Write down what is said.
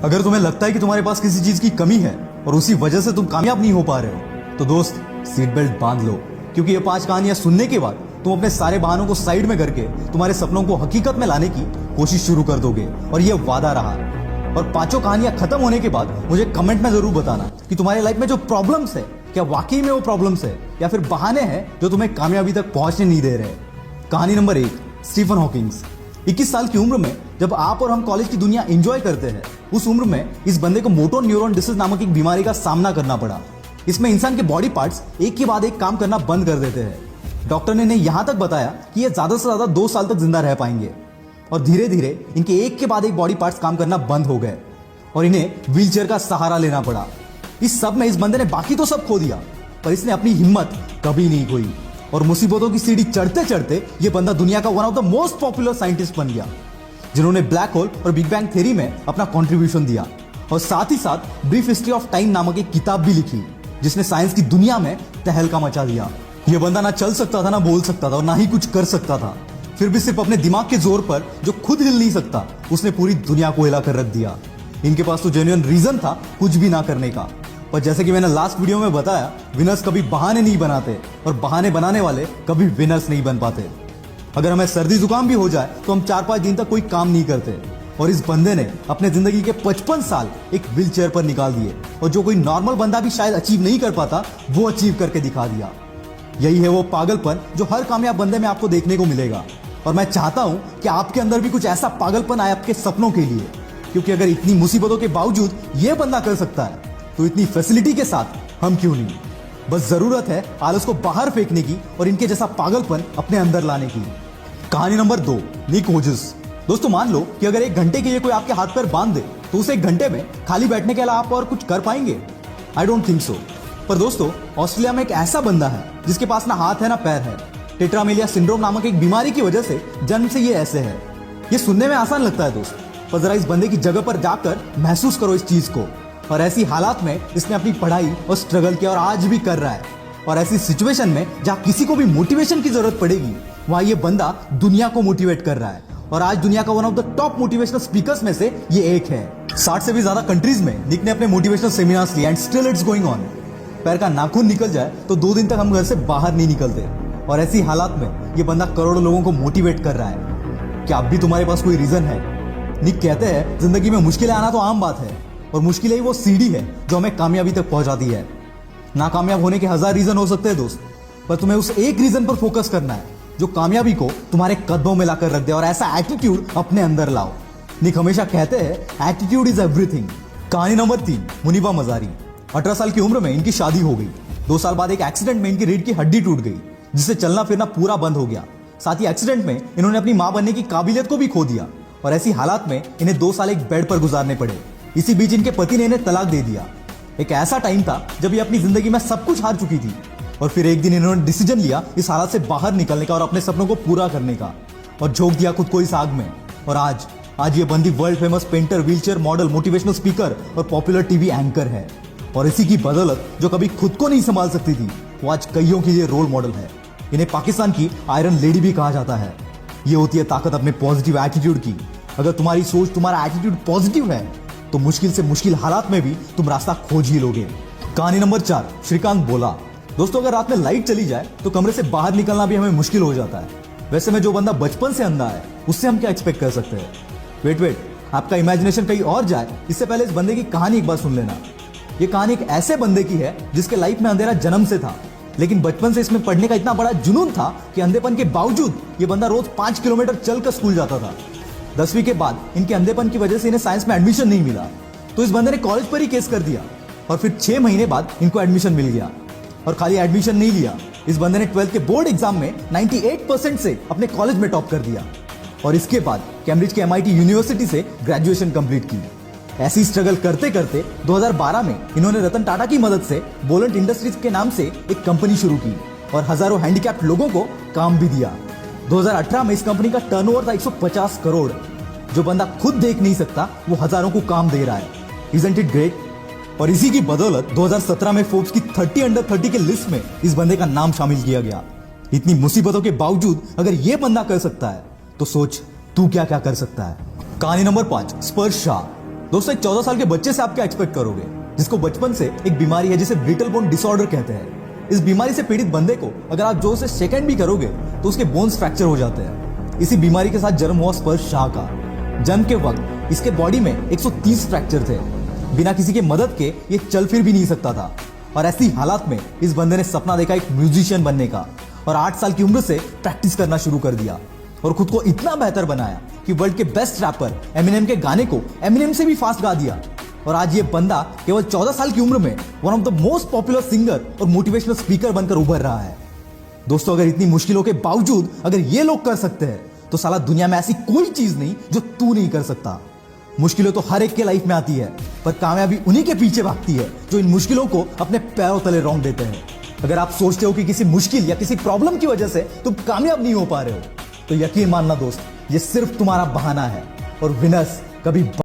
अगर तुम्हें लगता है कि तुम्हारे पास किसी चीज की कमी है और उसी वजह से तुम कामयाब नहीं हो पा रहे हो, तो दोस्त सीट बेल्ट बांध लो, क्योंकि ये 5 कहानियां सुनने के बाद तुम अपने सारे बहानों को साइड में करके तुम्हारे सपनों को हकीकत में लाने की कोशिश शुरू कर दोगे। और ये वादा रहा। और 5 कहानियां खत्म होने के बाद मुझे कमेंट में जरूर बताना कि तुम्हारे लाइफ में जो प्रॉब्लम्स है, क्या वाकई में वो प्रॉब्लम्स है या फिर बहाने हैं जो तुम्हें कामयाबी तक पहुंचने नहीं दे रहे। कहानी नंबर 1, स्टीफन हॉकिंग्स। 21 साल की उम्र में जब आप और हम कॉलेज की दुनिया एंजॉय करते हैं, उस उम्र में इस बंदे को मोटर न्यूरॉन डिसीज नामक एक बीमारी का सामना करना पड़ा। इसमें इंसान के बॉडी पार्ट्स एक के बाद एक काम करना बंद कर देते हैं। डॉक्टर ने इन्हें यहां तक बताया कि ये ज्यादा से ज्यादा 2 साल तक जिंदा रह पाएंगे। और धीरे धीरे इनके एक के बाद एक बॉडी पार्ट्स काम करना बंद हो गए और इन्हें व्हीलचेयर का सहारा लेना पड़ा। इस सब में इस बंदे ने बाकी तो सब खो दिया, पर इसने अपनी हिम्मत कभी नहीं खोई और मुसीबतों की सीढ़ी चढ़ते चढ़ते ये बंदा दुनिया का one of the most popular scientist बन गया, जिन्होंने ब्लैक होल और बिग बैंग थ्योरी में अपना कंट्रीब्यूशन दिया। और साथ ही साथ ब्रीफ हिस्ट्री ऑफ टाइम नामक एक किताब भी लिखी, जिसने साइंस की दुनिया में तहलका मचा दिया। यह बंदा ना चल सकता था, ना बोल सकता था और ना ही कुछ कर सकता था, फिर भी सिर्फ अपने दिमाग के जोर पर, जो खुद हिल नहीं सकता, उसने पूरी दुनिया को हिला कर रख दिया। इनके पास तो जेन्युइन रीजन था कुछ भी ना करने का। पर जैसे कि मैंने लास्ट वीडियो में बताया, विनर्स कभी बहाने नहीं बनाते और बहाने बनाने वाले कभी विनर्स नहीं बन पाते। अगर हमें सर्दी जुकाम भी हो जाए तो हम 4-5 दिन तक कोई काम नहीं करते, और इस बंदे ने अपने जिंदगी के 55 साल एक व्हील चेयर पर निकाल दिए, और जो कोई नॉर्मल बंदा भी शायद अचीव नहीं कर पाता, वो अचीव करके दिखा दिया। यही है वो पागलपन जो हर कामयाब बंदे में आपको देखने को मिलेगा। और मैं चाहता हूं कि आपके अंदर भी कुछ ऐसा पागलपन आए आपके सपनों के लिए, क्योंकि अगर इतनी मुसीबतों के बावजूद ये बंदा कर सकता है, तो इतनी फैसिलिटी के साथ हम क्यों नहीं। बस जरूरत है आलस को बाहर फेंकने की और इनके जैसा पागलपन अपने अंदर लाने की। कहानी नंबर 2, निक वोजस। दोस्तों, मान लो कि अगर 1 घंटे के लिए कोई आपके हाथ पैर बांध दे, तो उस 1 घंटे में खाली बैठने के अलावा आप और कुछ कर पाएंगे? I don't think so. पर दोस्तों, ऑस्ट्रेलिया में एक ऐसा बंदा है जिसके पास ना हाथ है ना पैर है। टेट्रामेलिया सिंड्रोम नामक एक बीमारी की वजह से जन्म से ये ऐसे है। ये सुनने में आसान लगता है दोस्त, पर जरा इस बंदे की जगह पर जाकर महसूस करो इस चीज को। और ऐसी हालात में इसने अपनी पढ़ाई और स्ट्रगल किया और आज भी कर रहा है। और ऐसी सिचुएशन में जहां किसी को भी मोटिवेशन की जरूरत पड़ेगी, वहां ये बंदा दुनिया को मोटिवेट कर रहा है। और आज दुनिया का one of the top motivational speakers में से ये एक है। 60 से भी ज्यादा कंट्रीज में निक ने अपने मोटिवेशनल सेमिनार्स लिए, and still it's going on. पैर का नाखून निकल जाए तो 2 दिन तक हम घर से बाहर नहीं निकलते, और ऐसी हालात में ये बंदा करोड़ों लोगों को मोटिवेट कर रहा है। क्या अब भी तुम्हारे पास कोई रीजन है? निक कहते हैं, जिंदगी में मुश्किलें आना तो आम बात है, और मुश्किलें ही वो सीढ़ी है जो हमें कामयाबी तक पहुंचाती है। नाकामयाब होने के 1000 रीजन हो सकते हैं दोस्त, पर तुम्हें उस एक रीजन पर फोकस करना है जो कामयाबी को तुम्हारे कदमों में लाकर रख दे, और ऐसा एटीट्यूड अपने अंदर लाओ। निक हमेशा कहते हैं, एटीट्यूड इज एवरीथिंग। कहानी नंबर 3, मुनीबा मजारी। 18 साल की उम्र में इनकी शादी हो गई। 2 साल बाद एक एक्सीडेंट में इनकी रीढ़ की हड्डी टूट गई, जिससे चलना फिरना पूरा बंद हो गया। साथ ही एक्सीडेंट में इन्होंने अपनी मां बनने की काबिलियत को भी खो दिया, और ऐसी हालात में इन्हें 2 साल एक बेड पर गुजारने पड़े। इसी बीच इनके पति ने इन्हें तलाक दे दिया। एक ऐसा टाइम था जब ये अपनी जिंदगी में सब कुछ हार चुकी थी, और फिर एक दिन इन्होंने डिसीजन लिया इस हालत से बाहर निकलने का और अपने सपनों को पूरा करने का, और झोंक दिया खुद को इस आग में। और आज ये बंदी world famous painter, wheelchair model, motivational speaker और पॉपुलर टीवी एंकर है। और इसी की बदौलत जो कभी खुद को नहीं संभाल सकती थी, वो आज कईयों के लिए रोल मॉडल है। इन्हें पाकिस्तान की आयरन लेडी भी कहा जाता है। ये होती है ताकत अपने पॉजिटिव एटीट्यूड की। अगर तुम्हारी सोच, तुम्हारा एटीट्यूड पॉजिटिव है, तो मुश्किल से मुश्किल हालात में भी तुम रास्ता खोज ही लोगे। कहानी नंबर 4, श्रीकांत बोला। दोस्तों, अगर रात में लाइट चली जाए तो कमरे से बाहर निकलना भी हमें मुश्किल हो जाता है। वैसे में जो बंदा बचपन से अंधा है, उससे हम क्या एक्सपेक्ट कर सकते हैं? वेट, आपका इमेजिनेशन कहीं और जाए, इससे पहले इस बंदे की कहानी एक बार सुन लेना। ये कहानी एक ऐसे बंदे की है जिसके लाइफ में अंधेरा जन्म से था, लेकिन बचपन से इसमें पढ़ने का इतना बड़ा जुनून था कि अंधेपन के बावजूद ये बंदा रोज 5 किलोमीटर चलकर स्कूल जाता था। 10वीं के बाद इनके अंधेपन की वजह से इन्हें साइंस में एडमिशन नहीं मिला, तो इस बंदे ने कॉलेज पर ही केस कर दिया, और फिर 6 महीने बाद इनको एडमिशन मिल गया। और खाली एडमिशन नहीं लिया, इस बंदे ने 12th के बोर्ड एग्जाम में 98% से अपने कॉलेज में टॉप कर दिया, और इसके बाद कैम्ब्रिज के MIT यूनिवर्सिटी से ग्रेजुएशन कंप्लीट की। ऐसी स्ट्रगल करते करते 2012 में इन्होंने रतन टाटा की मदद से बोलेंट इंडस्ट्रीज के नाम से एक कंपनी शुरू की, और हजारों हैंडीकैप्ड लोगों को काम भी दिया। 2018 में इस कंपनी का टर्नओवर था 150 करोड़। जो बंदा खुद देख नहीं सकता, वो हजारों को काम दे रहा है। Isn't it great? और इसी की बदौलत 2017 में फोर्ब्स की 30 अंडर 30 के लिस्ट में इस बंदे का नाम शामिल किया गया। इतनी मुसीबतों के बावजूद अगर ये बंदा कर सकता है, तो सोच तू क्या क्या कर सकता है। कहानी नंबर 5, स्पर्श शाह। दोस्तों एक 14 साल के बच्चे से आप क्या एक्सपेक्ट करोगे, जिसको बचपन से एक बीमारी है जिसे ब्रिटल बोन डिसऑर्डर कहते हैं। इस बीमारी से पीड़ित बंदे को अगर आप जोर से शेक भी करोगे तो उसके बोन्स फ्रैक्चर हो जाते हैं। इसी बीमारी के साथ जन्म हुआ स्पर्श शाह का। जन्म के वक्त इसके बॉडी में 130 फ्रैक्चर थे। बिना किसी के मदद के ये चल फिर भी नहीं सकता था। और ऐसी हालात में इस बंदे ने सपना देखा एक म्यूजिशियन बनने का और 8 साल की उम्र से प्रैक्टिस करना शुरू कर दिया और खुद को इतना बेहतर बनाया कि वर्ल्ड के बेस्ट रैपर एमिनेम के गाने को एमिनेम से भी फास्ट गा दिया। और आज ये बंदा केवल 14 साल की उम्र में one of the most popular singer और मोटिवेशनल स्पीकर बनकर उभर रहा है। दोस्तों अगर इतनी मुश्किलों के बावजूद अगर ये लोग कर सकते हैं तो साला दुनिया में ऐसी कोई चीज नहीं जो तू नहीं कर सकता। मुश्किलें तो हर एक के लाइफ में आती है, पर कामयाबी उन्हीं के पीछे भागती है जो इन मुश्किलों को अपने पैरों तले रौंद देते हैं। अगर आप सोचते हो कि किसी मुश्किल या किसी प्रॉब्लम की वजह से तुम कामयाब नहीं हो पा रहे हो तो यकीन मानना दोस्त, ये सिर्फ तुम्हारा बहाना है और विनर्स कभी